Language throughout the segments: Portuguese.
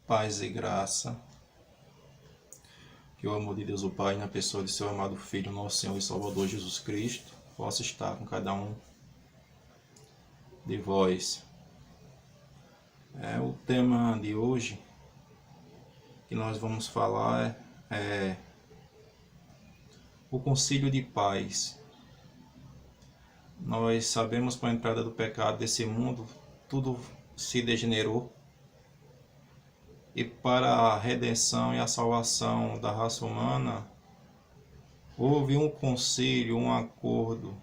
Paz e graça, que o amor de Deus o Pai, na pessoa de seu amado Filho, nosso Senhor e Salvador Jesus Cristo, possa estar com cada um de vós. O tema de hoje que nós vamos falar é o concílio de paz. Nós sabemos que com a entrada do pecado desse mundo, tudo se degenerou. E para a redenção e a salvação da raça humana, houve um concílio, um acordo,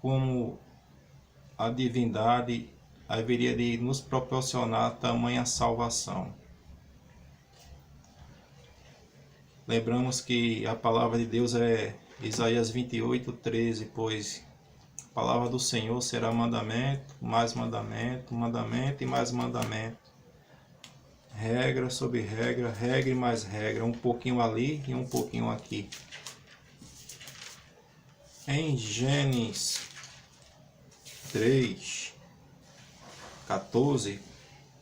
como a divindade haveria de nos proporcionar tamanha salvação. Lembramos que a palavra de Deus é Isaías 28:13, pois a palavra do Senhor será mandamento, mais mandamento, mandamento e mais mandamento. Regra sobre regra, regra e mais regra, um pouquinho ali e um pouquinho aqui. Em Gênesis 3:14,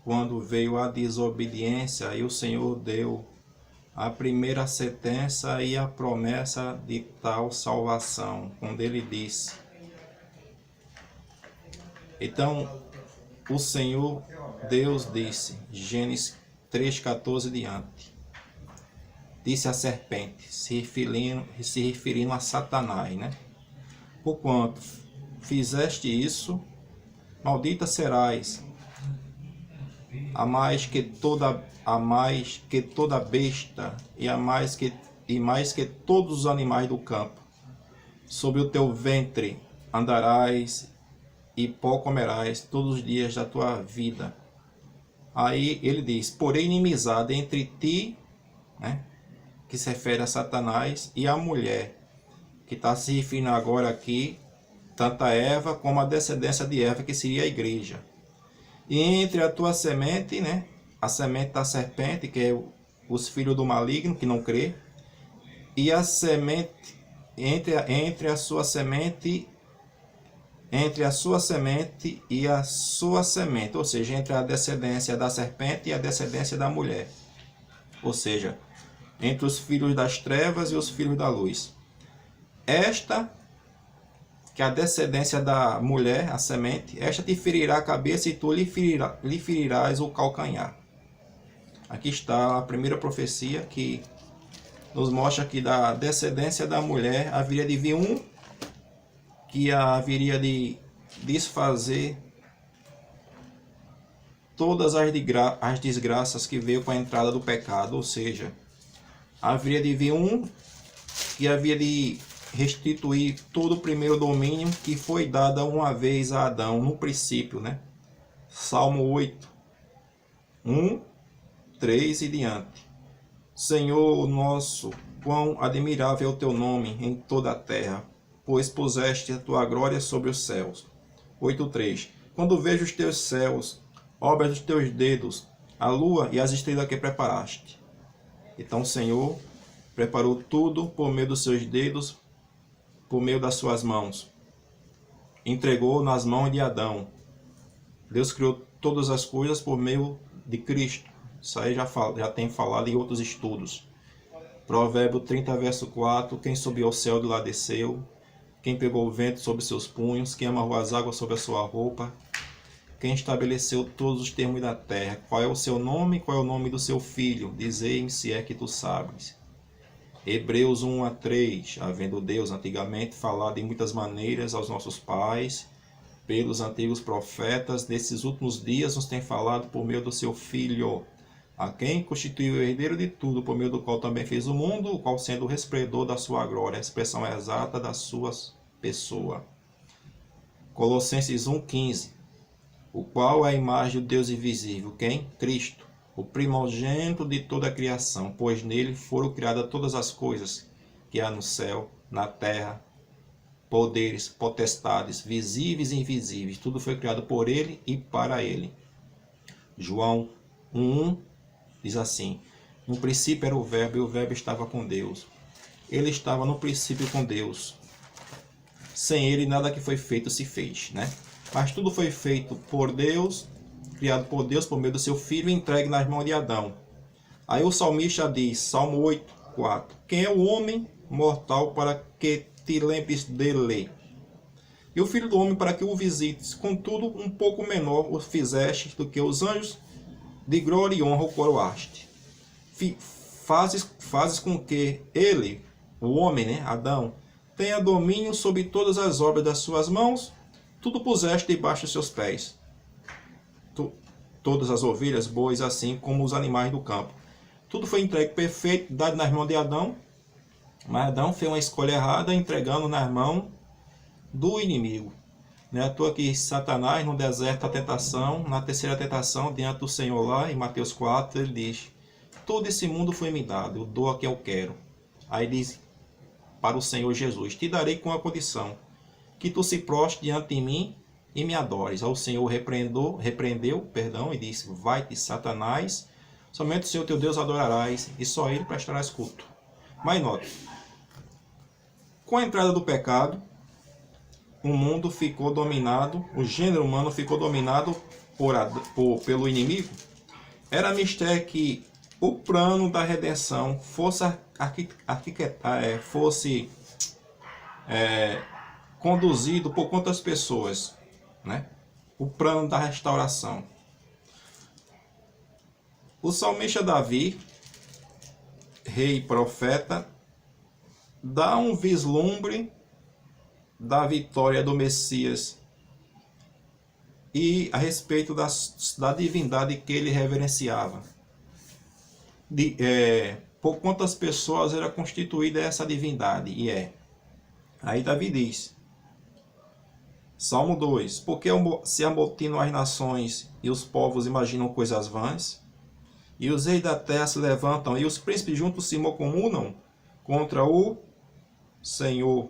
quando veio a desobediência, aí o Senhor deu a primeira sentença e a promessa de tal salvação, quando ele disse. Então, o Senhor Deus disse, Gênesis 3:14 diante, disse a serpente, se referindo a Satanás, né? Porquanto fizeste isso, maldita serás, a mais que toda besta e mais que todos os animais do campo. Sobre o teu ventre andarás e pó comerás todos os dias da tua vida. Aí ele diz, porém inimizade entre ti, né, que se refere a Satanás, e a mulher, que está se referindo agora aqui, tanto a Eva como a descendência de Eva, que seria a igreja. E entre a tua semente, né, a semente da serpente, que é os filhos do maligno, que não crê, e a semente, entre a sua semente e a sua semente, ou seja, entre a descendência da serpente e a descendência da mulher, ou seja, entre os filhos das trevas e os filhos da luz. Esta, que é a descendência da mulher, a semente, esta te ferirá a cabeça e tu lhe ferirás o calcanhar. Aqui está a primeira profecia que nos mostra que da descendência da mulher haveria de vir um que haveria de desfazer todas as desgraças que veio com a entrada do pecado, ou seja, haveria de vir um que havia de restituir todo o primeiro domínio que foi dado uma vez a Adão no princípio, né? Salmo 8, 1, 3 e diante. Senhor nosso, quão admirável é o teu nome em toda a terra, pois puseste a tua glória sobre os céus. 8:3. Quando vejo os teus céus, obras dos teus dedos, a lua e as estrelas que preparaste. Então o Senhor preparou tudo por meio dos seus dedos, por meio das suas mãos. Entregou nas mãos de Adão. Deus criou todas as coisas por meio de Cristo. Isso aí já tem falado em outros estudos. Provérbio 30, verso 4. Quem subiu ao céu de lá desceu. Quem pegou o vento sobre seus punhos. Quem amarrou as águas sobre a sua roupa. Quem estabeleceu todos os termos da terra. Qual é o seu nome? Qual é o nome do seu filho? Dizei-me se é que tu sabes. Hebreus 1:3. Havendo Deus antigamente falado em muitas maneiras aos nossos pais, pelos antigos profetas, nesses últimos dias nos tem falado por meio do seu Filho, a quem constituiu o herdeiro de tudo, por meio do qual também fez o mundo, o qual sendo o resplendor da sua glória, a expressão exata da sua pessoa. Colossenses 1:15. O qual é a imagem do Deus invisível, quem? Cristo, o primogênito de toda a criação, pois nele foram criadas todas as coisas que há no céu, na terra, poderes, potestades, visíveis e invisíveis, tudo foi criado por ele e para ele. João 1:1 diz assim, no princípio era o verbo e o verbo estava com Deus. Ele estava no princípio com Deus. Sem ele nada que foi feito se fez, né? Mas tudo foi feito por Deus criado por Deus por meio do seu filho, entregue nas mãos de Adão. Aí o salmista diz, Salmo 8, 4. Quem é o homem mortal para que te lembres dele? E o filho do homem para que o visites, contudo um pouco menor o fizeste do que os anjos, de glória e honra o coroaste. Fazes com que ele, o homem, né, Adão, tenha domínio sobre todas as obras das suas mãos, tudo puseste debaixo dos seus pés. Todas as ovelhas, bois, assim como os animais do campo. Tudo foi entregue perfeito, dado nas mãos de Adão, mas Adão fez uma escolha errada, entregando nas mãos do inimigo. Não é à toa que Satanás, no deserto da tentação, na terceira tentação, diante do Senhor lá, em Mateus 4, ele diz, todo esse mundo foi me dado, eu dou a quem eu quero. Aí diz para o Senhor Jesus, te darei com a condição, que tu se prostes diante de mim e me adores. Aí o Senhor repreendeu, e disse, vai-te, Satanás, somente o Senhor teu Deus adorarás, e só ele prestarás culto. Mas note, com a entrada do pecado, o mundo ficou dominado, o gênero humano ficou dominado pelo inimigo. Era mistério que o plano da redenção fosse conduzido por quantas pessoas, né? O plano da restauração. O salmista Davi, rei e profeta, dá um vislumbre da vitória do Messias e a respeito da divindade que ele reverenciava. Por quantas pessoas era constituída essa divindade? Aí Davi diz, Salmo 2, porque se amotinam as nações e os povos imaginam coisas vãs, e os reis da terra se levantam e os príncipes juntos se mancomunam contra o Senhor,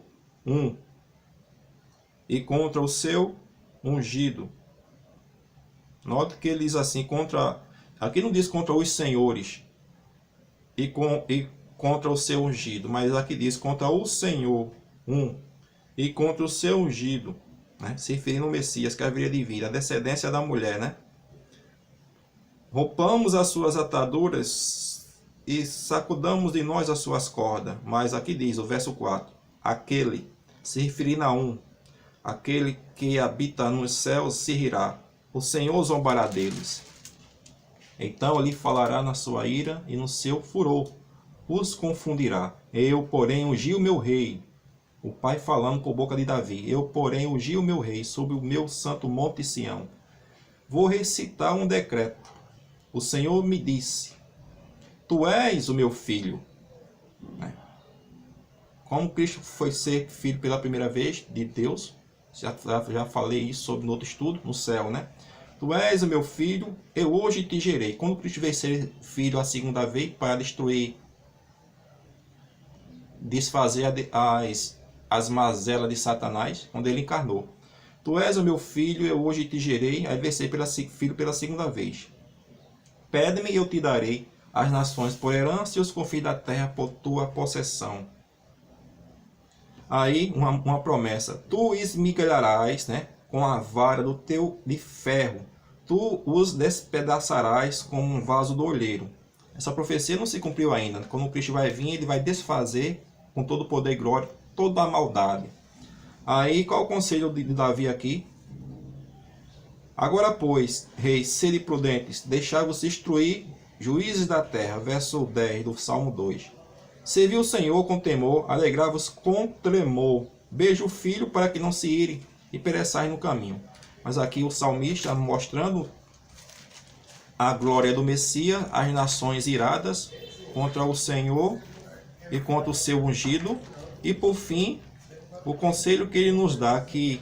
e contra o seu ungido. Note que ele diz assim, aqui não diz contra os senhores e contra o seu ungido, mas aqui diz contra o Senhor, e contra o seu ungido, né? Se referindo ao Messias, que haveria de vir, a descendência da mulher, né? Rompamos as suas ataduras e sacudamos de nós as suas cordas. Mas aqui diz, o verso 4, aquele, se referindo a aquele que habita nos céus se rirá, o Senhor zombará deles. Então ele falará na sua ira e no seu furor, os confundirá. Eu, porém, ungi o meu rei. O Pai falando com a boca de Davi. Eu, porém, ungi o meu rei sobre o meu santo monte Sião. Vou recitar um decreto. O Senhor me disse, tu és o meu filho. Como Cristo foi ser filho pela primeira vez de Deus, já falei isso sobre no outro estudo, no céu, né? Tu és o meu filho, eu hoje te gerei. Quando Cristo veio ser filho a segunda vez para desfazer as mazelas de Satanás, quando ele encarnou. Tu és o meu filho, eu hoje te gerei. Aí veio ser filho pela segunda vez. Pede-me e eu te darei as nações por herança e os confins da terra por tua possessão. Aí uma promessa, tu esmigalharás, né, com a vara do teu de ferro, tu os despedaçarás como um vaso do olheiro. Essa profecia não se cumpriu ainda. Quando Cristo vai vir, ele vai desfazer com todo o poder e glória toda a maldade. Aí qual o conselho de Davi aqui? Agora pois, reis, sede prudentes, deixai-vos instruir, juízes da terra, verso 10 do Salmo 2. Servi o Senhor com temor, alegrai-vos com tremor. Beije o filho para que não se ire e pereçais no caminho. Mas aqui o salmista mostrando a glória do Messias, as nações iradas contra o Senhor e contra o seu ungido. E por fim, o conselho que ele nos dá, que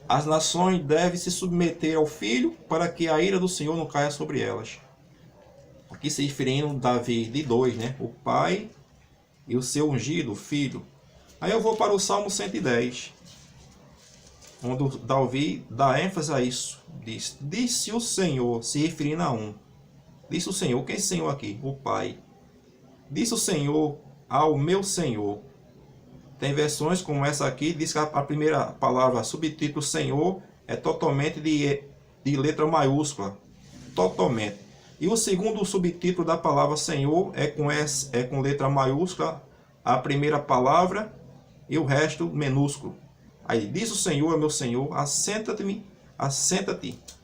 as nações devem se submeter ao filho para que a ira do Senhor não caia sobre elas. Aqui se referindo a Davi de dois, né? O pai e o seu ungido, o filho. Aí eu vou para o Salmo 110, onde Davi dá ênfase a isso. Diz, disse o Senhor, se referindo a Disse o Senhor, quem é esse Senhor aqui? O Pai. Disse o Senhor ao meu Senhor. Tem versões como essa aqui, diz que a primeira palavra, subtítulo Senhor, é totalmente de letra maiúscula, totalmente. E o segundo subtítulo da palavra Senhor é com letra maiúscula, a primeira palavra e o resto minúsculo. Aí diz o Senhor, meu Senhor, assenta-te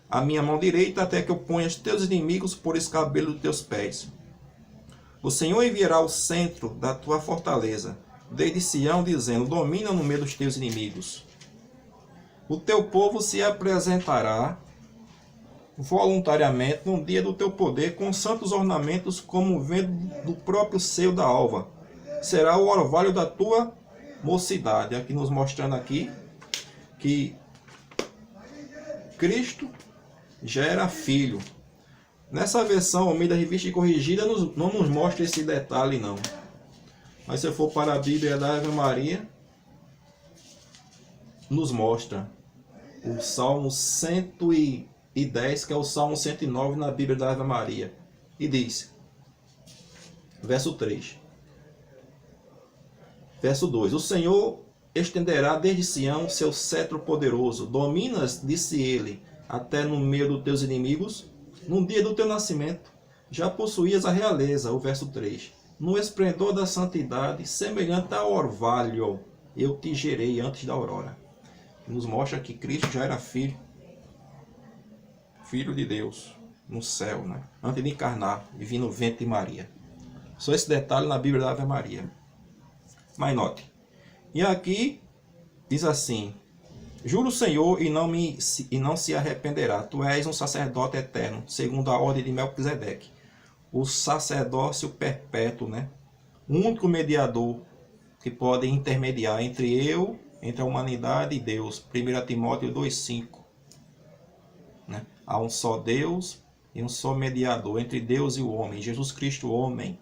à minha mão direita, até que eu ponha os teus inimigos por escabelo dos teus pés. O Senhor enviará o centro da tua fortaleza, desde Sião, dizendo, domina no meio dos teus inimigos. O teu povo se apresentará voluntariamente no dia do teu poder, com santos ornamentos, como o vento do próprio seio da alva. Será o orvalho da tua mocidade. Aqui nos mostrando aqui que Cristo já era filho. Nessa versão Almeida Revista e Corrigida não nos mostra esse detalhe não. Mas se eu for para a Bíblia da Ave Maria, nos mostra o Salmo 110, que é o Salmo 109 na Bíblia da Ave Maria. E diz, verso 3. Verso 2. O Senhor estenderá desde Sião seu cetro poderoso. Dominas, disse ele, até no meio dos teus inimigos. No dia do teu nascimento, já possuías a realeza. O verso 3. No esplendor da santidade, semelhante a orvalho, eu te gerei antes da aurora. Nos mostra que Cristo já era filho de Deus, no céu, né? Antes de encarnar e vir no ventre de Maria. Só esse detalhe na Bíblia da Ave Maria. Mas note. E aqui diz assim, juro o Senhor e não se arrependerá. Tu és um sacerdote eterno, segundo a ordem de Melquisedeque. O sacerdócio perpétuo, né? O único mediador que pode intermediar entre a humanidade e Deus. 1 Timóteo 2,5. Né? Há um só Deus e um só mediador entre Deus e o homem, Jesus Cristo, homem.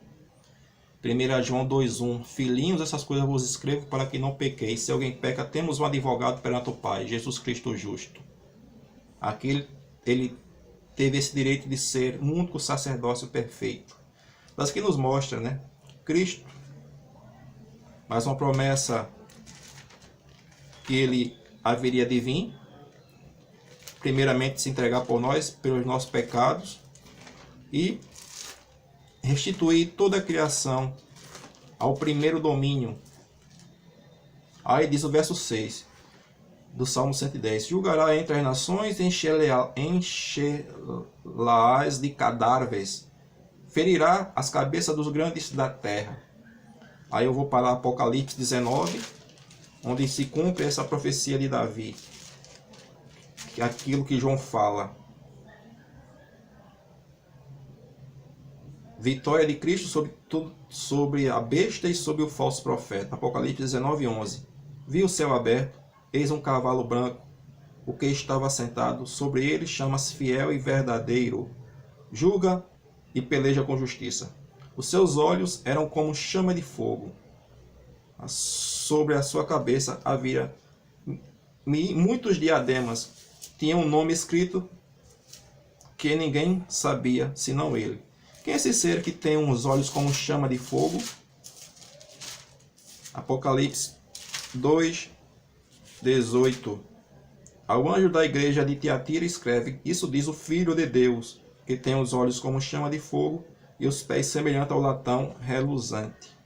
1 João 2,1. Filhinhos, essas coisas vos escrevo para que não pequeis. Se alguém peca, temos um advogado perante o Pai, Jesus Cristo justo. Aqui ele teve esse direito de ser um único sacerdócio perfeito. Mas que nos mostra, né? Cristo, mais uma promessa que ele haveria de vir, primeiramente se entregar por nós, pelos nossos pecados, e restituir toda a criação ao primeiro domínio. Aí diz o verso 6 do Salmo 110. Julgará entre as nações, encher-las de cadáveres, ferirá as cabeças dos grandes da terra. Aí eu vou para Apocalipse 19, onde se cumpre essa profecia de Davi, que é aquilo que João fala. Vitória de Cristo sobre a besta e sobre o falso profeta. Apocalipse 19:11. Vi o céu aberto, eis um cavalo branco, o que estava sentado sobre ele chama-se fiel e verdadeiro, julga e peleja com justiça. Os seus olhos eram como chama de fogo. Sobre a sua cabeça havia muitos diademas, tinha um nome escrito que ninguém sabia senão ele. Quem é esse ser que tem uns olhos como chama de fogo? Apocalipse 2:18. Ao anjo da igreja de Tiatira escreve, isso diz o Filho de Deus, que tem os olhos como chama de fogo e os pés semelhantes ao latão reluzente.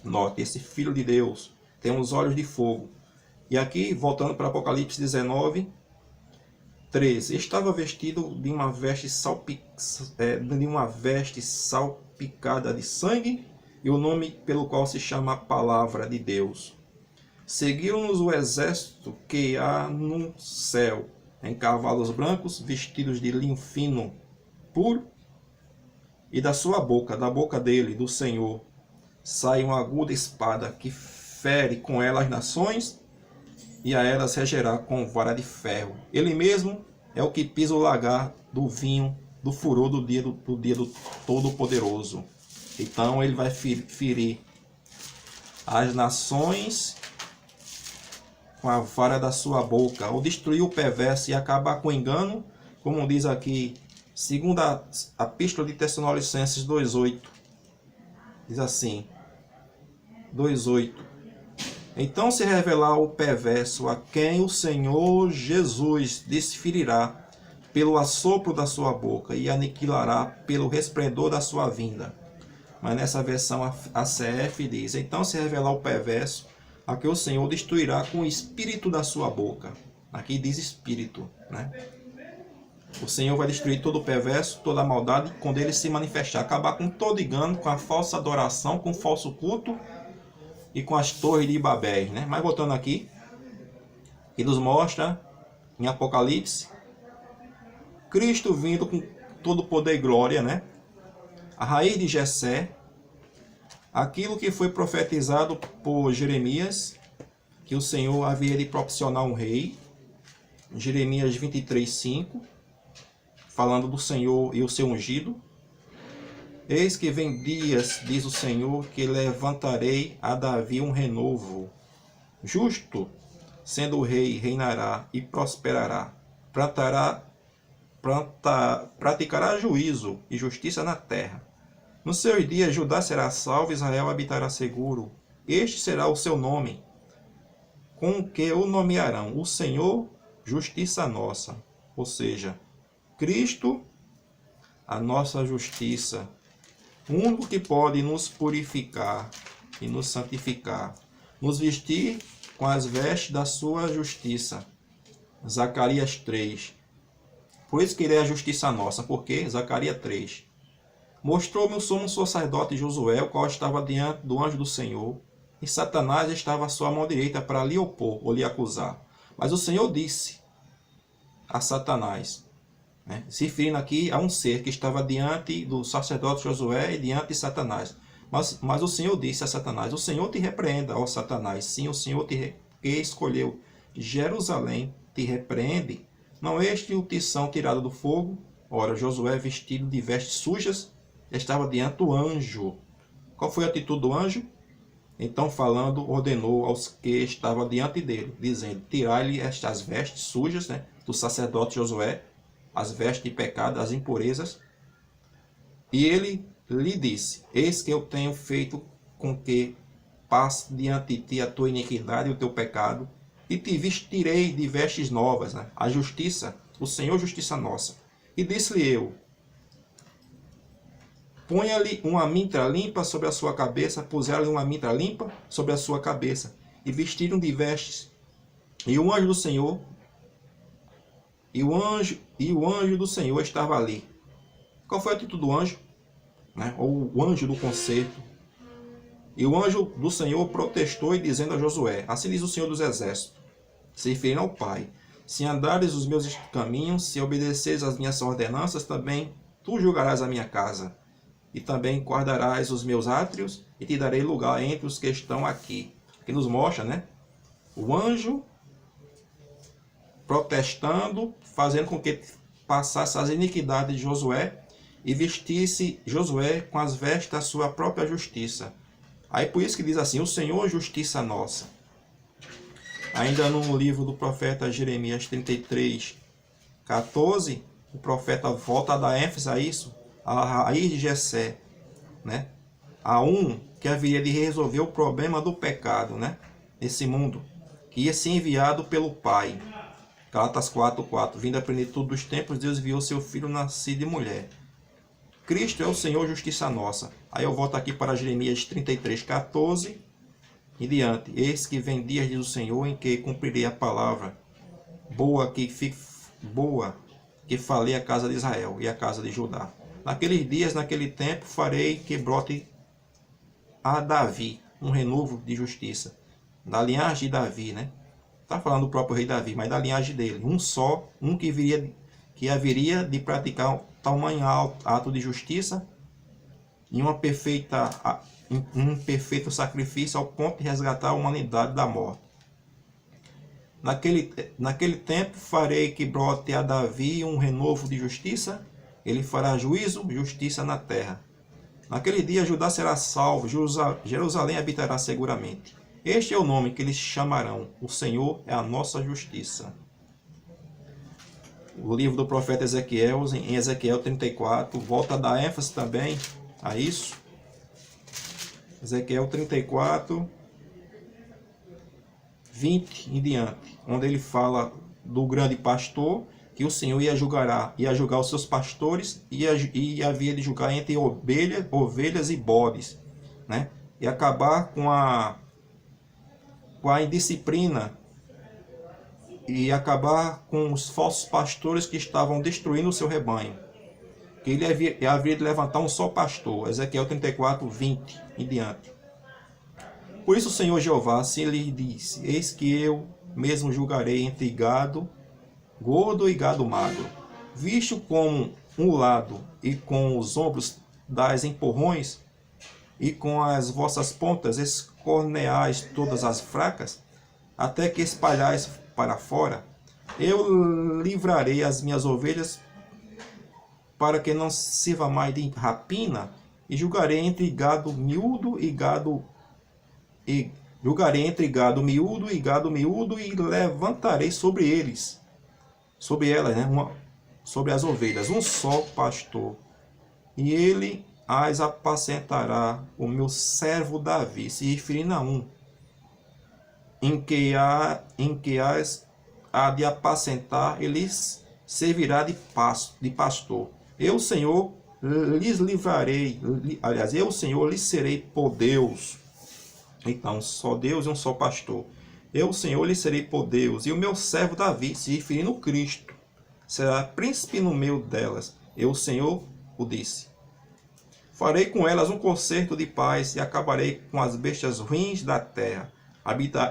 Note, esse Filho de Deus tem os olhos de fogo. E aqui, voltando para Apocalipse 19:13, estava vestido de uma veste salpicada de sangue, e o nome pelo qual se chama a Palavra de Deus. Seguiram-nos o exército que há no céu, em cavalos brancos, vestidos de linho fino, puro, e da sua boca, da boca dele, do Senhor, sai uma aguda espada que fere com ela as nações, e a elas regerá com vara de ferro. Ele mesmo é o que pisa o lagar do vinho do furor do dia do Todo-Poderoso. Então ele vai ferir as nações com a vara da sua boca, ou destruir o perverso e acabar com o engano, como diz aqui, segundo a Epístola de Tessalonicenses 2:8. Diz assim, 2:8. Então se revelar o perverso, a quem o Senhor Jesus desferirá pelo assopro da sua boca e aniquilará pelo resplendor da sua vinda. Mas nessa versão a CF diz: então se revelar o perverso, a que o Senhor destruirá com o espírito da sua boca. Aqui diz espírito, né? O Senhor vai destruir todo o perverso, toda a maldade, quando ele se manifestar, acabar com todo engano, com a falsa adoração, com o falso culto e com as torres de Babel, né? Mas voltando aqui, que nos mostra em Apocalipse Cristo vindo com todo o poder e glória, né? A raiz de Jessé, aquilo que foi profetizado por Jeremias, que o Senhor havia de proporcionar um rei, Jeremias 23:5, falando do Senhor e o seu ungido. Eis que vem dias, diz o Senhor, que levantarei a Davi um renovo. Justo, sendo o rei, reinará e prosperará. Praticará juízo e justiça na terra. Nos seus dias Judá será salvo, Israel habitará seguro. Este será o seu nome, com o que o nomearão: o Senhor, justiça nossa. Ou seja, Cristo, a nossa justiça, o único que pode nos purificar e nos santificar, nos vestir com as vestes da sua justiça. Zacarias 3. Por isso que ele é a justiça nossa, porque Zacarias 3. Mostrou-me o sumo sacerdote Josué, o qual estava diante do anjo do Senhor, e Satanás estava à sua mão direita para lhe opor ou lhe acusar. Mas o Senhor disse a Satanás, né, se referindo aqui a um ser que estava diante do sacerdote Josué e diante de Satanás. Mas o Senhor disse a Satanás: o Senhor te repreenda, ó Satanás. Sim, o Senhor que escolheu Jerusalém te repreende. Não é este o tição tirado do fogo? Ora, Josué, vestido de vestes sujas, estava diante do anjo. Qual foi a atitude do anjo? Então, falando, ordenou aos que estavam diante dele, dizendo: tirai-lhe estas vestes sujas, né, do sacerdote Josué, as vestes de pecado, as impurezas. E ele lhe disse: eis que eu tenho feito com que passe diante de ti a tua iniquidade e o teu pecado, e te vestirei de vestes novas, né? A justiça, o Senhor, justiça nossa. E disse-lhe eu: ponha-lhe uma mitra limpa sobre a sua cabeça, puseram-lhe uma mitra limpa sobre a sua cabeça, e vestiram de vestes. E o anjo do Senhor, e o anjo do Senhor estava ali. Qual foi a atitude do anjo? Né? Ou o anjo do concerto? E o anjo do Senhor protestou e dizendo a Josué: assim diz o Senhor dos Exércitos, se referindo ao Pai: se andares os meus caminhos, se obedeceres as minhas ordenanças, também tu julgarás a minha casa, e também guardarás os meus átrios, e te darei lugar entre os que estão aqui. Que nos mostra, né? O anjo protestando, fazendo com que passasse as iniquidades de Josué e vestisse Josué com as vestes da sua própria justiça. Aí por isso que diz assim: o Senhor, justiça nossa. Ainda no livro do profeta Jeremias 33:14, o profeta volta a dar ênfase a isso, a raiz de Jessé, né? A um que haveria de resolver o problema do pecado, né? Nesse mundo, que ia ser enviado pelo Pai. Gálatas 4:4. Vindo a plenitude dos tempos, Deus enviou seu Filho nascido de mulher. Cristo é o Senhor, justiça nossa. Aí eu volto aqui para Jeremias 33:14 e diante. Eis que vem dias, diz o Senhor, em que cumprirei a palavra boa que falei à casa de Israel e à casa de Judá. Naqueles dias, naquele tempo, farei que brote a Davi um renovo de justiça. Da linhagem de Davi, né? Está falando do próprio rei Davi, mas da linhagem dele. Um só, um que haveria de praticar tamanho ato de justiça e um perfeito sacrifício ao ponto de resgatar a humanidade da morte. Naquele tempo farei que brote a Davi um renovo de justiça, ele fará juízo, justiça na terra. Naquele dia Judá será salvo, Jerusalém habitará seguramente. Este é o nome que eles chamarão: o Senhor é a nossa justiça. O livro do profeta Ezequiel, em Ezequiel 34, volta a dar ênfase também a isso. Ezequiel 34, 20 em diante, onde ele fala do grande pastor que o Senhor ia julgar os seus pastores e havia de julgar entre ovelhas e bodes, né? E acabar com a indisciplina e acabar com os falsos pastores que estavam destruindo o seu rebanho. Que ele havia de levantar um só pastor, Ezequiel 34, 20 em diante. Por isso o Senhor Jeová assim lhe disse: eis que eu mesmo julgarei entre gado gordo e gado magro. Visto com um lado e com os ombros das empurrões, e com as vossas pontas escorneais todas as fracas, até que espalhais para fora, eu livrarei as minhas ovelhas para que não sirva mais de rapina, e julgarei entre gado miúdo e gado miúdo e levantarei sobre eles, sobre elas, né, sobre as ovelhas, um só pastor, e ele as apacentará, o meu servo Davi, se referindo a um, em que as há de apacentar, ele servirá de pastor. Eu, Senhor, lhes livrarei, aliás, eu, Senhor, lhes serei por Deus. Então, só Deus e um só pastor. Eu, Senhor, lhes serei por Deus, e o meu servo Davi, se referindo a Cristo, será príncipe no meio delas. Eu, Senhor, o disse. Farei com elas um concerto de paz, e acabarei com as bestas ruins da terra.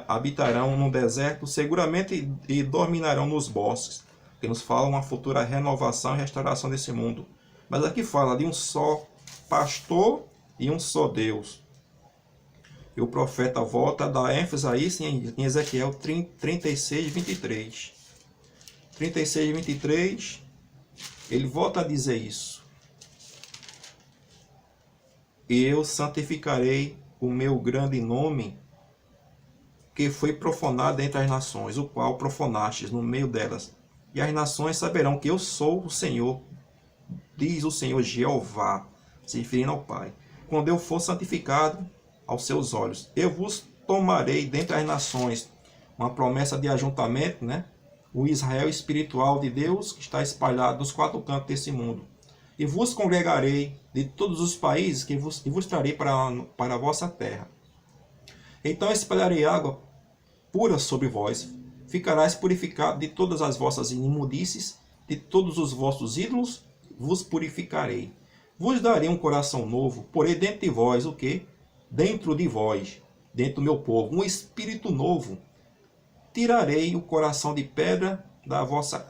Habitarão no deserto, seguramente, e dormirão nos bosques, que nos fala uma futura renovação e restauração desse mundo. Mas aqui fala de um só pastor e um só Deus. E o profeta volta a dar ênfase a isso em Ezequiel 36, 23. 36, 23, ele volta a dizer isso. E eu santificarei o meu grande nome, que foi profanado entre as nações, o qual profanastes no meio delas. E as nações saberão que eu sou o Senhor, diz o Senhor Jeová, se referindo ao Pai, quando eu for santificado aos seus olhos. Eu vos tomarei dentre as nações, uma promessa de ajuntamento, né? O Israel espiritual de Deus, que está espalhado nos quatro cantos desse mundo. E vos congregarei de todos os países e vos trarei para a vossa terra. Então espalharei água pura sobre vós, ficarás purificado de todas as vossas imundícies, de todos os vossos ídolos, vos purificarei. Vos darei um coração novo, porém dentro de vós, o quê? Dentro de vós, dentro do meu povo, um espírito novo. Tirarei o coração de pedra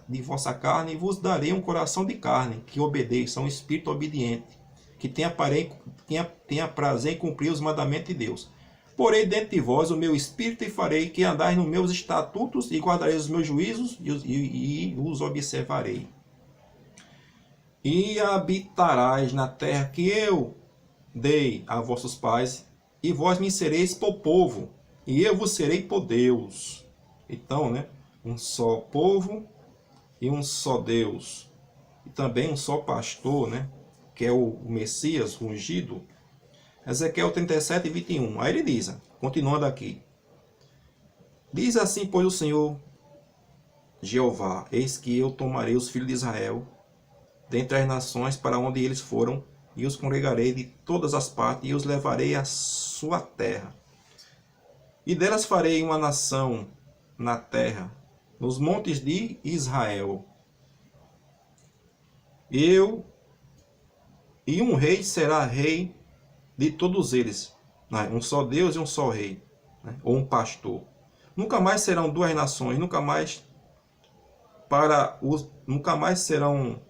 de vossa carne e vos darei um coração de carne, que obedeça, um espírito obediente, que tenha prazer em cumprir os mandamentos de Deus. Porém dentro de vós o meu espírito, e farei que andais nos meus estatutos, e guardareis os meus juízos, e os observarei. E habitarás na terra que eu dei a vossos pais, e vós me sereis por povo, e eu vos serei por Deus. Então, né, um só povo e um só Deus. E também um só pastor, né, que é o Messias, o ungido. Ezequiel 37, 21. Aí ele diz, continuando aqui. Diz assim, pois, o Senhor Jeová: eis que eu tomarei os filhos de Israel dentre as nações para onde eles foram, e os congregarei de todas as partes, e os levarei à sua terra. E delas farei uma nação na terra, nos montes de Israel. E um rei será rei de todos eles, né? Um só Deus e um só rei, né? Ou um pastor. Nunca mais serão duas nações, nunca mais serão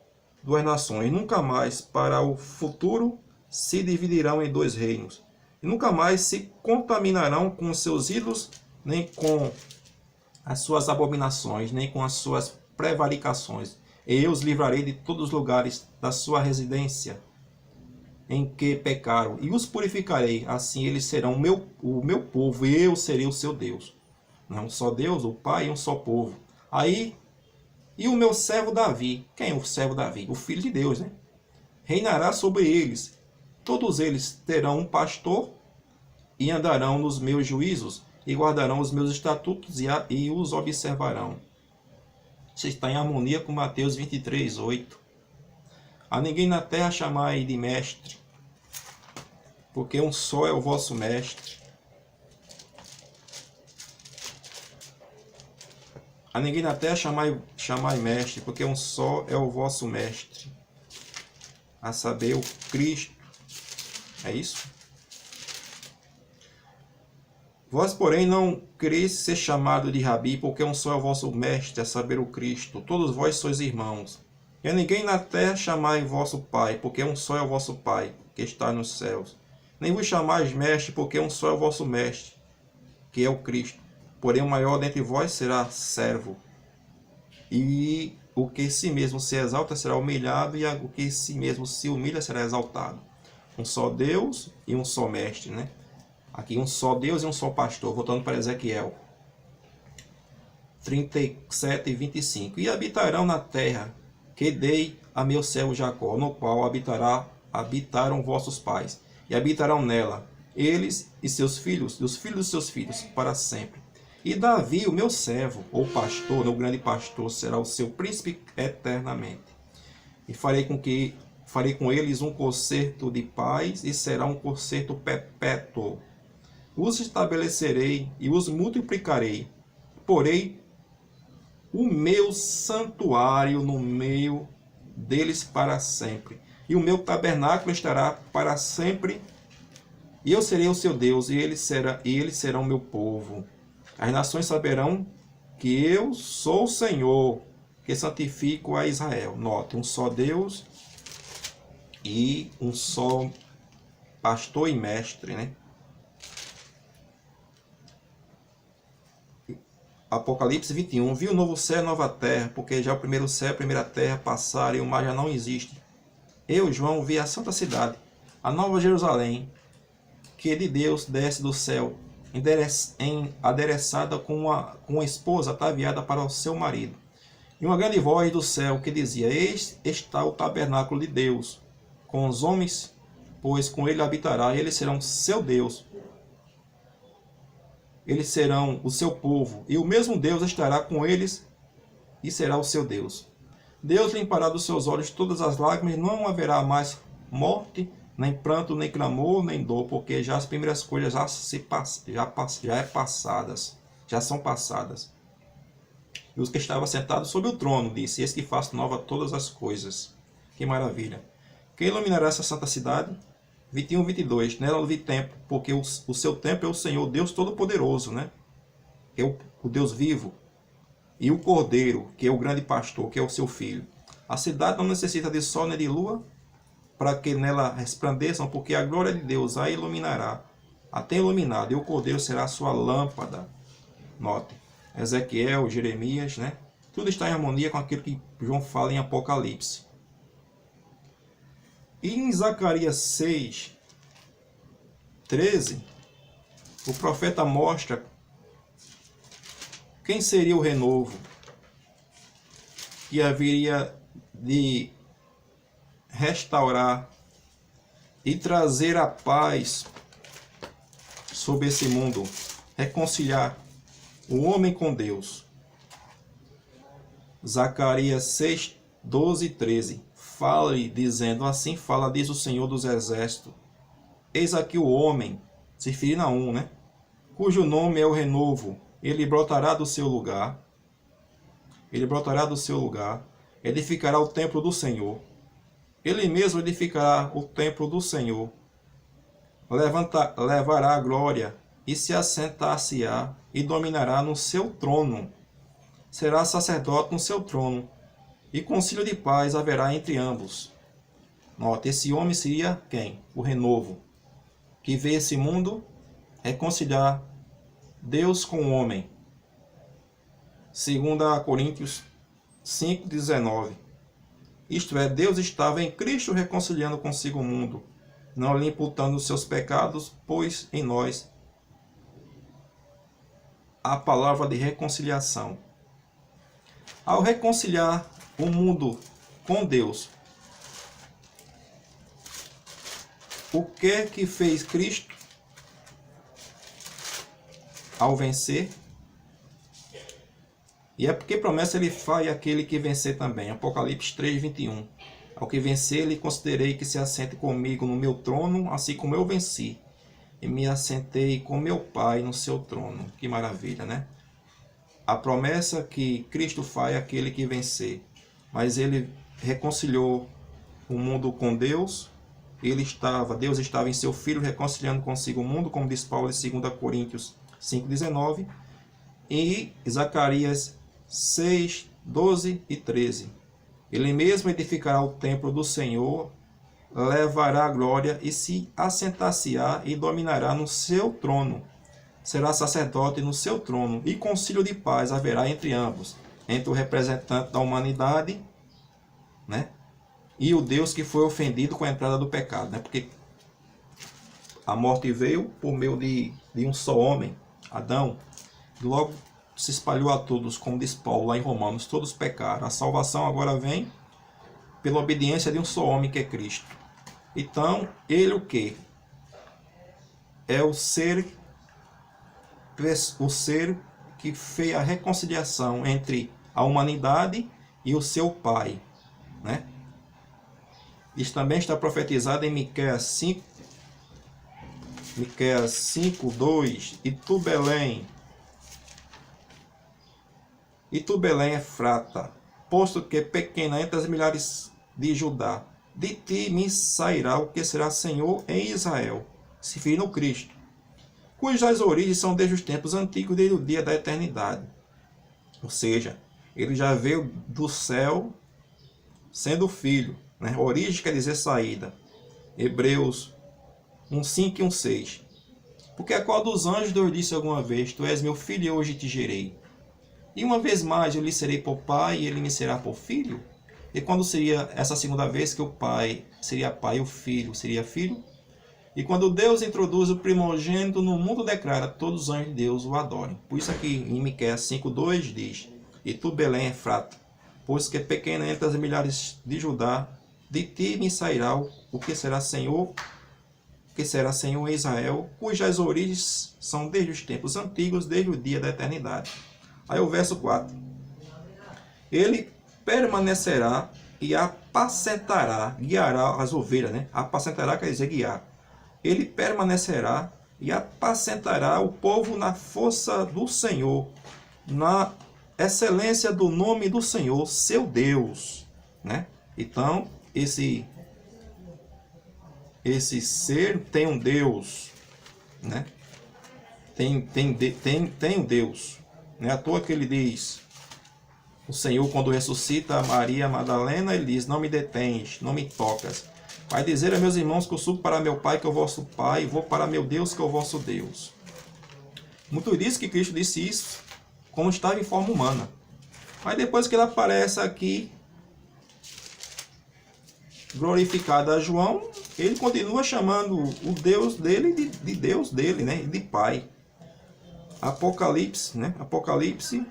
duas nações, nunca mais para o futuro se dividirão em dois reinos, e nunca mais se contaminarão com os seus ídolos, nem com as suas abominações, nem com as suas prevaricações. E eu os livrarei de todos os lugares da sua residência em que pecaram, e os purificarei, assim eles serão o meu povo, e eu serei o seu Deus. Não só Deus, o Pai, e um só povo. Aí, e o meu servo Davi, quem é o servo Davi? O Filho de Deus, né? Reinará sobre eles. Todos eles terão um pastor, e andarão nos meus juízos, e guardarão os meus estatutos, e os observarão. Isso está em harmonia com Mateus 23, 8. A ninguém na terra chamai de mestre, porque um só é o vosso mestre. A ninguém na terra chamai mestre, porque um só é o vosso mestre, a saber, o Cristo. É isso? Vós, porém, não quereis ser chamado de Rabi, porque um só é o vosso mestre, a saber, o Cristo. Todos vós sois irmãos. E a ninguém na terra chamai vosso Pai, porque um só é o vosso Pai, que está nos céus. Nem vos chamais mestre, porque um só é o vosso mestre, que é o Cristo. Porém, o maior dentre vós será servo. E o que si mesmo se exalta será humilhado, e o que si mesmo se humilha será exaltado. Um só Deus e um só mestre, né? Aqui um só Deus e um só pastor. Voltando para Ezequiel 37 e 25. E habitarão na terra que dei a meu servo Jacó, no qual habitaram vossos pais, e habitarão nela, eles e seus filhos, e os filhos dos seus filhos, para sempre. E Davi, o meu servo, ou pastor, o grande pastor, será o seu príncipe eternamente. E farei com eles um concerto de paz, e será um concerto perpétuo. Os estabelecerei e os multiplicarei. Porei o meu santuário no meio deles para sempre. E o meu tabernáculo estará para sempre. E eu serei o seu Deus, e eles serão o meu povo. As nações saberão que eu sou o Senhor, que santifico a Israel. Note, um só Deus e um só pastor e mestre, né? Apocalipse 21. Vi o novo céu e a nova terra, porque já o primeiro céu e a primeira terra passaram e o mar já não existe. Eu, João, vi a santa cidade, a nova Jerusalém, que de Deus desce do céu, adereçada com uma esposa ataviada para o seu marido. E uma grande voz do céu que dizia: Eis está o tabernáculo de Deus com os homens, pois com ele habitará, e eles serão seu Deus. Eles serão o seu povo, e o mesmo Deus estará com eles e será o seu Deus. Deus limpará dos seus olhos todas as lágrimas, não haverá mais morte, nem pranto, nem clamor, nem dor, porque já as primeiras coisas já são passadas. E os que estavam sentados sobre o trono disse: Eis que faço nova todas as coisas. Que maravilha! Quem iluminará essa santa cidade? 21, 22. Nela não vi templo, porque o seu templo é o Senhor, Deus Todo-Poderoso, né? Que é o Deus vivo. E o Cordeiro, que é o grande pastor, que é o seu filho. A cidade não necessita de sol nem de lua, para que nela resplandeçam, porque a glória de Deus a iluminará. A tem iluminado, e o Cordeiro será a sua lâmpada. Note, Ezequiel, Jeremias, né? Tudo está em harmonia com aquilo que João fala em Apocalipse. E em Zacarias 6, 13, o profeta mostra quem seria o renovo que haveria de restaurar e trazer a paz sobre esse mundo, reconciliar o homem com Deus. Zacarias 6, 12 e 13. Fale, dizendo: Assim fala, diz o Senhor dos Exércitos. Eis aqui o homem, se referindo a um, né? Cujo nome é o renovo. Ele brotará do seu lugar. Ele brotará do seu lugar. Edificará o templo do Senhor. Ele mesmo edificará o templo do Senhor. Levará a glória e se assentar-se-á e dominará no seu trono. Será sacerdote no seu trono. E concílio de paz haverá entre ambos. Note, esse homem seria quem? O renovo. Que vê esse mundo reconciliar Deus com o homem. 2 Coríntios 5, 19. Isto é, Deus estava em Cristo reconciliando consigo o mundo, não lhe imputando os seus pecados, pois em nós a palavra de reconciliação. Ao reconciliar o mundo com Deus, o que fez Cristo ao vencer? E é porque promessa ele faz aquele que vencer também. Apocalipse 3:21. Ao que vencer, lhe considerei que se assente comigo no meu trono, assim como eu venci. E me assentei com meu Pai no seu trono. Que maravilha, né? A promessa que Cristo faz é aquele que vencer. Mas ele reconciliou o mundo com Deus. Deus estava em seu Filho reconciliando consigo o mundo, como diz Paulo em 2 Coríntios 5:19. E Zacarias 6:12 e 13. Ele mesmo edificará o templo do Senhor, levará a glória e se assentar-se-á e dominará no seu trono. Será sacerdote no seu trono, e concílio de paz haverá entre ambos, entre o representante da humanidade, né, e o Deus que foi ofendido com a entrada do pecado, né, porque a morte veio por meio de um só homem, Adão, e logo se espalhou a todos, como diz Paulo lá em Romanos, todos pecaram. A salvação agora vem pela obediência de um só homem, que é Cristo. Então, ele o que? É o ser que fez a reconciliação entre a humanidade e o seu Pai, né? Isso também está profetizado em Miqueias 5:2. E tu, Belém, Efrata, posto que pequena entre as milhares de Judá, de ti me sairá o que será Senhor em Israel, se referindo ao Cristo, cujas origens são desde os tempos antigos, desde o dia da eternidade. Ou seja, ele já veio do céu sendo filho, né? Origem quer dizer saída. Hebreus 1:5 e 1:6. Porque a qual dos anjos Deus disse alguma vez: tu és meu filho e hoje te gerei. E uma vez mais eu lhe serei por pai e ele me será por filho? E quando seria essa segunda vez que o pai seria pai e o filho seria filho? E quando Deus introduz o primogênito no mundo, declara: todos os anjos de Deus o adorem. Por isso aqui em Miqueias 5:2 diz: e tu, Belém, Efrata, pois que pequena entre as milhares de Judá, de ti me sairá o que será Senhor em Israel, cujas origens são desde os tempos antigos, desde o dia da eternidade. Aí o verso 4. Ele permanecerá e apacentará, guiará as ovelhas, né? Apacentará quer dizer guiar. Ele permanecerá e apacentará o povo na força do Senhor, na excelência do nome do Senhor, seu Deus, né? Então, esse ser tem um Deus, né? Tem um Deus. Não é à toa que ele diz, o Senhor quando ressuscita Maria Madalena, ele diz: não me detens, não me tocas. Vai dizer a meus irmãos que eu subo para meu Pai, que é o vosso Pai, e vou para meu Deus, que é o vosso Deus. Muito disso que Cristo disse isso, como estava em forma humana. Mas depois que ele aparece aqui, glorificado a João, ele continua chamando o Deus dele de Deus dele, né? De Pai. Apocalipse, né? Apocalipse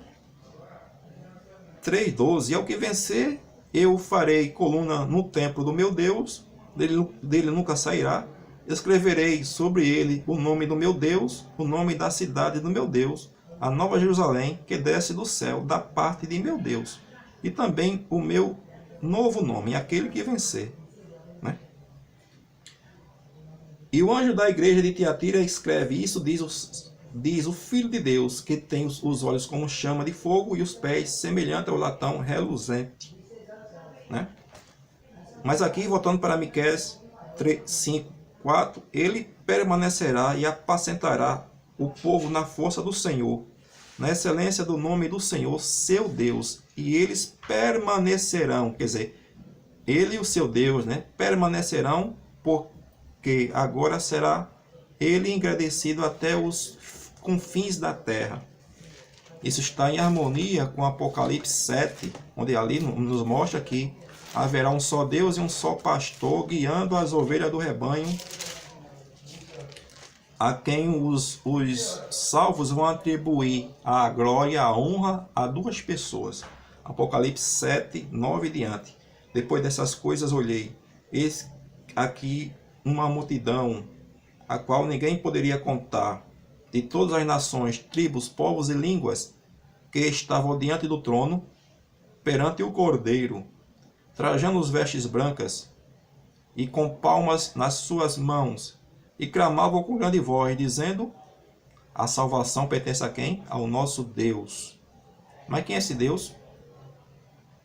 3:12. E ao que vencer, eu farei coluna no templo do meu Deus, dele nunca sairá. Escreverei sobre ele o nome do meu Deus, o nome da cidade do meu Deus, a nova Jerusalém, que desce do céu, da parte de meu Deus, e também o meu novo nome, aquele que vencer, né? E o anjo da igreja de Tiatira escreve: isso diz o Filho de Deus, que tem os olhos como chama de fogo e os pés semelhante ao latão reluzente, né? Mas aqui, voltando para Miqueias 5:4, ele permanecerá e apacentará o povo na força do Senhor, na excelência do nome do Senhor, seu Deus, e eles permanecerão, quer dizer, ele e o seu Deus, né, permanecerão, porque agora será ele engrandecido até os confins da terra. Isso está em harmonia com Apocalipse 7, onde ali nos mostra que haverá um só Deus e um só pastor guiando as ovelhas do rebanho, a quem os salvos vão atribuir a glória e a honra a duas pessoas. Apocalipse 7, 9 e diante. Depois dessas coisas olhei, eis aqui uma multidão, a qual ninguém poderia contar, de todas as nações, tribos, povos e línguas, que estavam diante do trono, perante o Cordeiro, trajando as vestes brancas, e com palmas nas suas mãos, e clamavam com grande voz, dizendo: a salvação pertence a quem? Ao nosso Deus. Mas quem é esse Deus?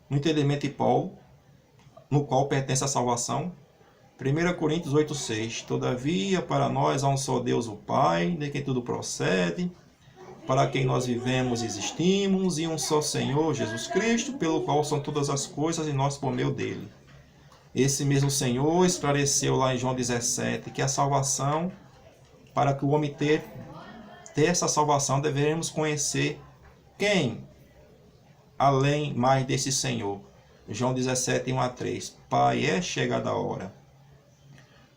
No entendimento de Paulo, no qual pertence a salvação, 1 Coríntios 8,6. Todavia, para nós há um só Deus, o Pai, de quem tudo procede, para quem nós vivemos e existimos, e um só Senhor, Jesus Cristo, pelo qual são todas as coisas e nós por meio dele. Esse mesmo Senhor esclareceu lá em João 17 que a salvação, para que o homem ter essa salvação, devemos conhecer quem? Além mais desse Senhor. João 17, 1-3. Pai, é chegada a hora.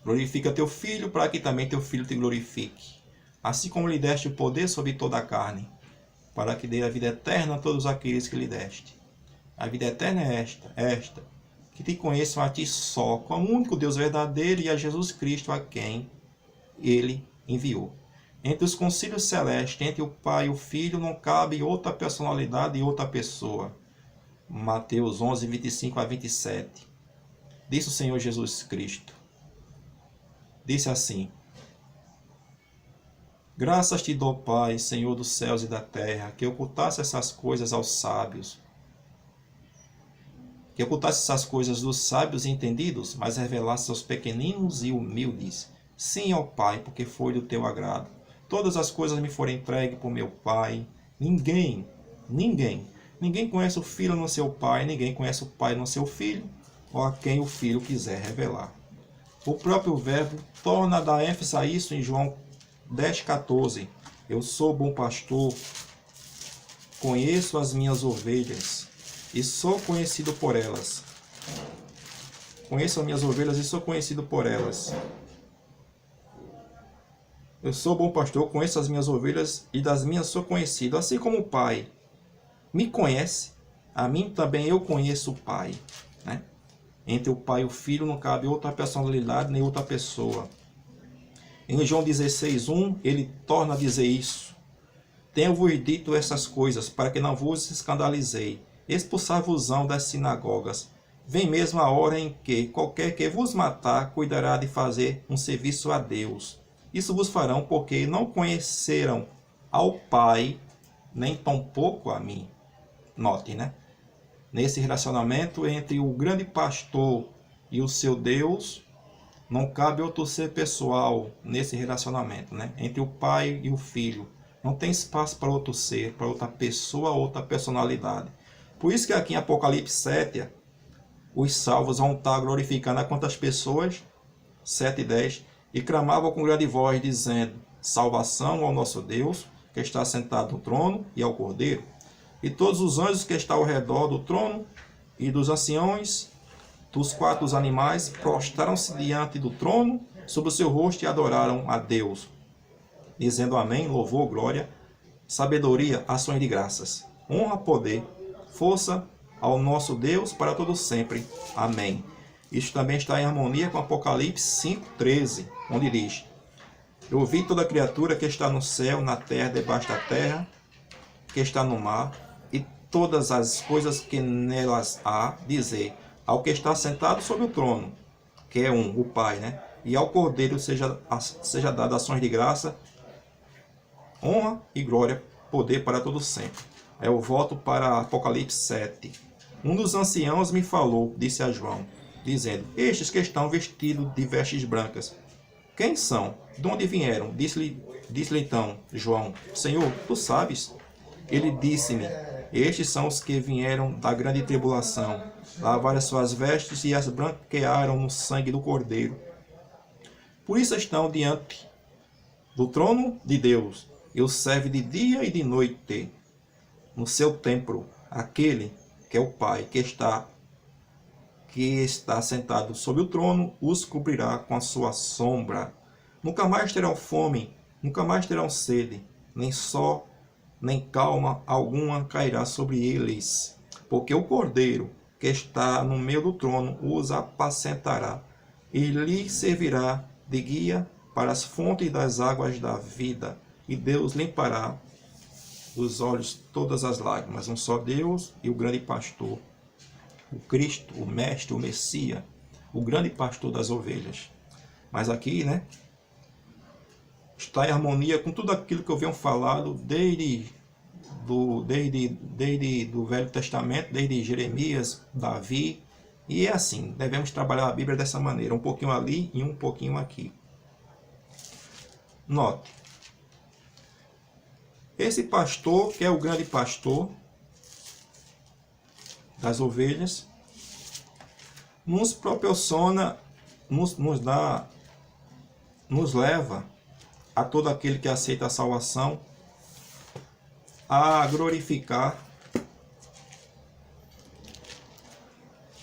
Glorifica teu Filho, para que também teu Filho te glorifique. Assim como lhe deste o poder sobre toda a carne, para que dê a vida eterna a todos aqueles que lhe deste. A vida eterna é esta, que te conheçam a ti só, como o único Deus verdadeiro, e a Jesus Cristo, a quem ele enviou. Entre os concílios celestes, entre o Pai e o Filho, não cabe outra personalidade e outra pessoa. Mateus 11, 25-27. Disse o Senhor Jesus Cristo. Disse assim: graças te dou, Pai, Senhor dos céus e da terra, que ocultasse essas coisas aos sábios. Que ocultasse essas coisas dos sábios e entendidos, mas revelasse aos pequeninos e humildes. Sim, ó Pai, porque foi do teu agrado. Todas as coisas me foram entregues por meu Pai. Ninguém conhece o Filho no seu Pai, ninguém conhece o Pai no seu Filho, ou a quem o Filho quiser revelar. O próprio Verbo torna a dar ênfase a isso em João 10,14. Eu sou bom pastor, conheço as minhas ovelhas e sou conhecido por elas. Conheço as minhas ovelhas e sou conhecido por elas. Eu sou bom pastor, conheço as minhas ovelhas e das minhas sou conhecido. Assim como o Pai me conhece, a mim também eu conheço o Pai. Né? Entre o Pai e o Filho não cabe outra personalidade nem outra pessoa. Em João 16,1, ele torna a dizer isso. Tenho-vos dito essas coisas, para que não vos escandalizei. Expulsar-vos-ão das sinagogas. Vem mesmo a hora em que qualquer que vos matar cuidará de fazer um serviço a Deus. Isso vos farão porque não conheceram ao Pai, nem tampouco a mim. Note, né? Nesse relacionamento entre o grande pastor e o seu Deus, não cabe outro ser pessoal nesse relacionamento, né? Entre o Pai e o Filho. Não tem espaço para outro ser, para outra pessoa, outra personalidade. Por isso que aqui em Apocalipse 7, os salvos vão estar glorificando a quantas pessoas? 7:10. E clamavam com grande voz, dizendo: salvação ao nosso Deus, que está sentado no trono, e ao Cordeiro. E todos os anjos que estão ao redor do trono, e dos anciões, dos 4 animais, prostraram-se diante do trono, sobre o seu rosto, e adoraram a Deus, dizendo amém, louvor, glória, sabedoria, ações de graças, honra, poder, força ao nosso Deus para todo sempre. Amém. Isso também está em harmonia com Apocalipse 5:13, onde diz: eu vi toda criatura que está no céu, na terra, debaixo da terra, que está no mar, e todas as coisas que nelas há, dizer ao que está sentado sobre o trono, que é o Pai, né? E ao Cordeiro seja dado ações de graça, honra e glória, poder para todo sempre. Aí eu volto para Apocalipse 7. Um dos anciãos me falou, disse a João, dizendo: estes que estão vestidos de vestes brancas, quem são? De onde vieram? Disse-lhe então João: Senhor, tu sabes? Ele disse-me: estes são os que vieram da grande tribulação, lavaram as suas vestes e as branquearam no sangue do Cordeiro. Por isso estão diante do trono de Deus, e o serve de dia e de noite no seu templo. Aquele que é o Pai, que está sentado sobre o trono, os cobrirá com a sua sombra. Nunca mais terão fome, nunca mais terão sede, nem calma alguma cairá sobre eles. Porque o Cordeiro, que está no meio do trono, os apacentará, e lhe servirá de guia para as fontes das águas da vida, e Deus limpará dos olhos todas as lágrimas. Um só Deus e o grande pastor, o Cristo, o Mestre, o Messias, o grande pastor das ovelhas. Mas aqui, né, está em harmonia com tudo aquilo que eu venho falado desde do Velho Testamento, desde Jeremias, Davi. E é assim, devemos trabalhar a Bíblia dessa maneira, um pouquinho ali e um pouquinho aqui. Note, esse pastor, que é o grande pastor das ovelhas, nos proporciona, nos leva a todo aquele que aceita a salvação a glorificar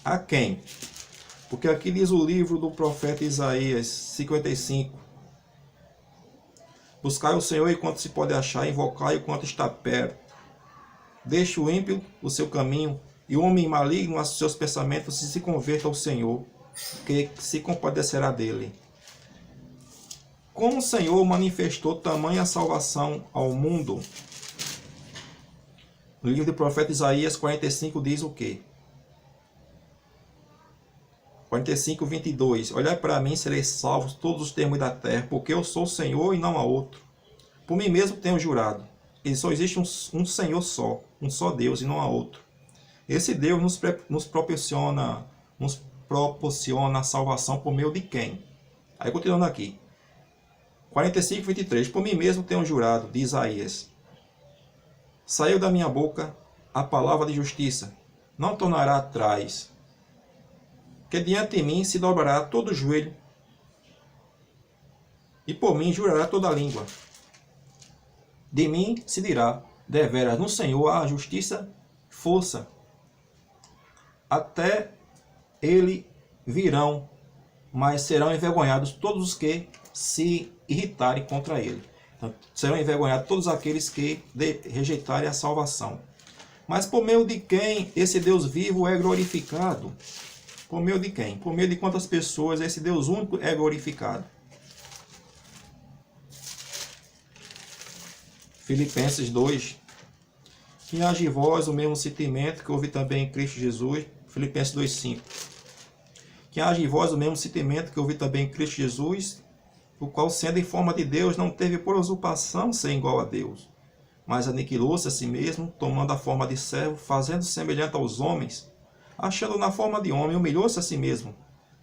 a quem? Porque aqui diz o livro do profeta Isaías 55: buscai o Senhor enquanto se pode achar, invocai enquanto está perto. Deixe o ímpio o seu caminho e o homem maligno os seus pensamentos, e se converta ao Senhor, que se compadecerá dele. Como o Senhor manifestou tamanha salvação ao mundo? No livro do profeta Isaías 45 diz o quê? 45, 22. Olhai para mim, sereis salvos todos os termos da terra, porque eu sou o Senhor e não há outro. Por mim mesmo tenho jurado. E só existe um Senhor só, um só Deus e não há outro. Esse Deus nos proporciona a salvação por meio de quem? Aí continuando aqui. 45, 23. Por mim mesmo tenho jurado, de Isaías. Saiu da minha boca a palavra de justiça, não tornará atrás. Que diante de mim se dobrará todo o joelho, e por mim jurará toda a língua. De mim se dirá, deveras no Senhor há justiça e força. Até ele virão, mas serão envergonhados todos os que se irritarem contra ele. Então, serão envergonhados todos aqueles que rejeitarem a salvação. Mas por meio de quem esse Deus vivo é glorificado? Por meio de quem? Por meio de quantas pessoas esse Deus único é glorificado? Filipenses 2. Que haja em vós o mesmo sentimento que houve também em Cristo Jesus. Filipenses 2,5. Que haja em vós o mesmo sentimento que houve também em Cristo Jesus, o qual, sendo em forma de Deus, não teve por usurpação ser igual a Deus, mas aniquilou-se a si mesmo, tomando a forma de servo, fazendo-se semelhante aos homens, achando na forma de homem, humilhou-se a si mesmo,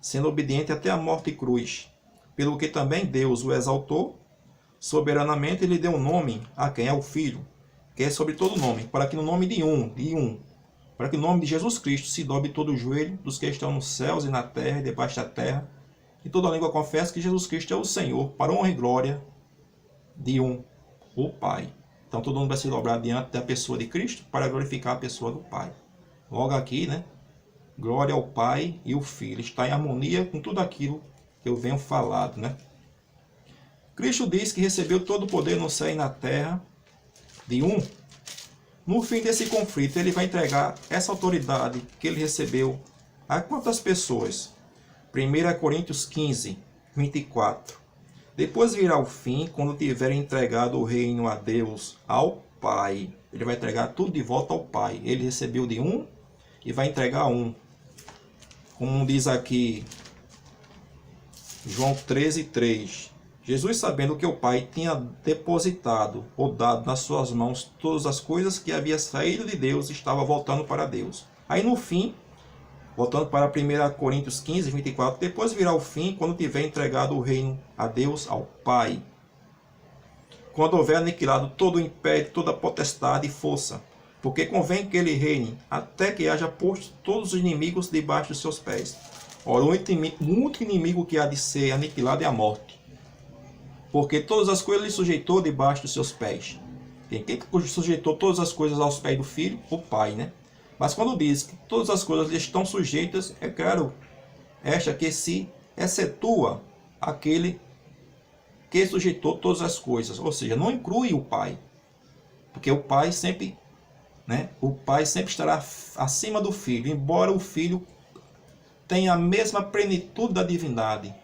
sendo obediente até a morte e cruz, pelo que também Deus o exaltou soberanamente e lhe deu um nome a quem é o Filho, que é sobre todo nome, para que no nome para que no nome de Jesus Cristo se dobre todo o joelho dos que estão nos céus e na terra e debaixo da terra, e toda língua confessa que Jesus Cristo é o Senhor, para a honra e glória de o Pai. Então todo mundo vai se dobrar diante da pessoa de Cristo para glorificar a pessoa do Pai. Logo aqui, né? Glória ao Pai e o Filho. Está em harmonia com tudo aquilo que eu venho falado, né? Cristo diz que recebeu todo o poder no céu e na terra de No fim desse conflito, ele vai entregar essa autoridade que ele recebeu a quantas pessoas? 1 Coríntios 15, 24. Depois virá o fim, quando tiver entregado o reino a Deus, ao Pai. Ele vai entregar tudo de volta ao Pai. Ele recebeu de e vai entregar Como diz aqui João 13, 3. Jesus, sabendo que o Pai tinha depositado ou dado nas suas mãos todas as coisas que havia saído de Deus, estava voltando para Deus. Aí no fim, voltando para 1 Coríntios 15, 24, depois virá o fim, quando tiver entregado o reino a Deus, ao Pai. Quando houver aniquilado todo o império, toda a potestade e força, porque convém que ele reine, até que haja posto todos os inimigos debaixo dos seus pés. Ora, o único inimigo que há de ser aniquilado é a morte. Porque todas as coisas ele sujeitou debaixo dos seus pés. Quem sujeitou todas as coisas aos pés do Filho? O Pai, né? Mas quando diz que todas as coisas lhe estão sujeitas, é claro, esta que se excetua aquele que sujeitou todas as coisas. Ou seja, não inclui o Pai. Porque o Pai sempre, né? O Pai sempre estará acima do Filho, embora o Filho tenha a mesma plenitude da divindade,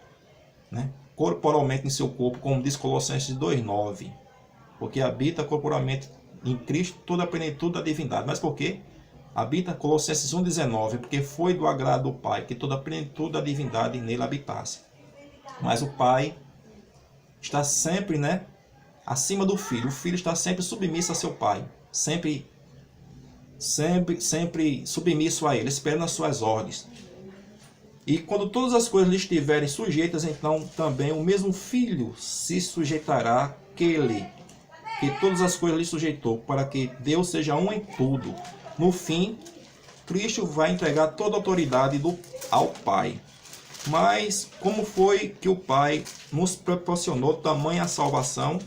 né? Corporalmente em seu corpo, como diz Colossenses 2,9, porque habita corporalmente em Cristo toda a plenitude da divindade. Mas por quê? Habita, Colossenses 1,19, porque foi do agrado do Pai que toda a plenitude da divindade nele habitasse. Mas o Pai está sempre, acima do Filho. O Filho está sempre submisso a seu Pai, sempre submisso a ele, esperando as suas ordens. E quando todas as coisas lhe estiverem sujeitas, então também o mesmo Filho se sujeitará àquele que todas as coisas lhe sujeitou, para que Deus seja um em tudo. No fim, Cristo vai entregar toda a autoridade ao Pai. Mas como foi que o Pai nos proporcionou tamanha salvação?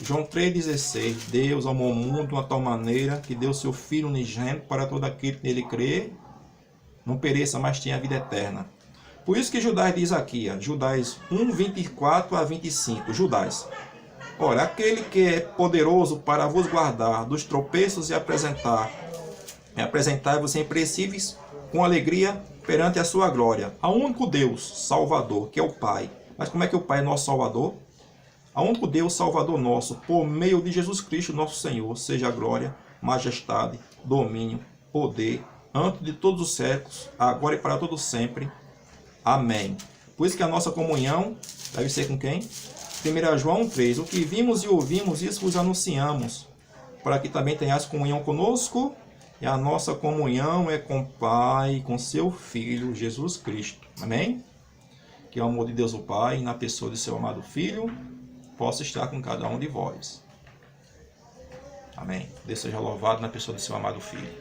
João 3,16, Deus amou o mundo de uma tal maneira que deu seu Filho unigênito para todo aquele que nele crê, não pereça, mas tenha a vida eterna. Por isso que Judas diz aqui, Judas 1, 24 a 25, Judas: ora, aquele que é poderoso para vos guardar dos tropeços e apresentar-vos impreensíveis com alegria perante a sua glória, ao único Deus Salvador, que é o Pai. Mas como é que o Pai é nosso Salvador? Ao único Deus Salvador nosso, por meio de Jesus Cristo, nosso Senhor, seja a glória, majestade, domínio, poder, antes de todos os séculos, agora e para todos sempre. Amém. Por isso que a nossa comunhão deve ser com quem? 1 João 3. O que vimos e ouvimos, isso vos anunciamos, para que também tenhais comunhão conosco. E a nossa comunhão é com o Pai, com seu Filho, Jesus Cristo. Amém? Que o amor de Deus o Pai, na pessoa de seu amado Filho, possa estar com cada um de vós. Amém. Deus seja louvado na pessoa de seu amado Filho.